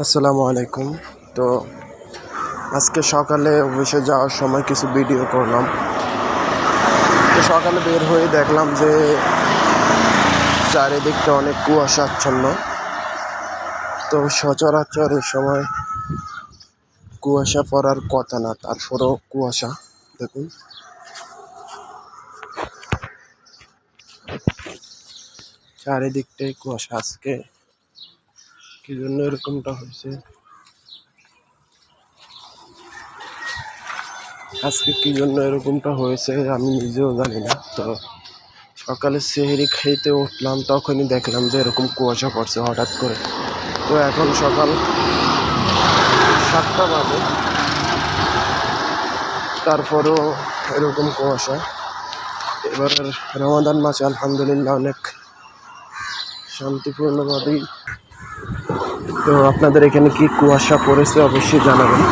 আসসালামু আলাইকুম। তো আজকে সকালে অফিসে যাওয়ার সময় কিছু ভিডিও করলাম। তো সকালে বের হয়ে দেখলাম যে চারিদিকটা অনেক কুয়াশাচ্ছন্ন। তো সচরাচর এই সময় কুয়াশা পড়ার কথা না, তারপরেও কুয়াশা। দেখুন, চারিদিকটাই কুয়াশা। আজকে কি জন্য এরকমটা হয়েছে, আমি নিজেও জানি না। তো সকালে সেহরি খেতে উঠলাম, তখনই দেখলাম যে এরকম কুয়াশা পড়ছে হঠাৎ করে। তো এখন সকাল 7টা বাজে, তারপরেও এরকম কুয়াশা। এবার রমাদান মাসে আলহামদুলিল্লাহ অনেক শান্তিপূর্ণভাবেই। তো আপনাদের এখানে কি কুয়াশা পড়েছে অবশ্যই জানাবেন।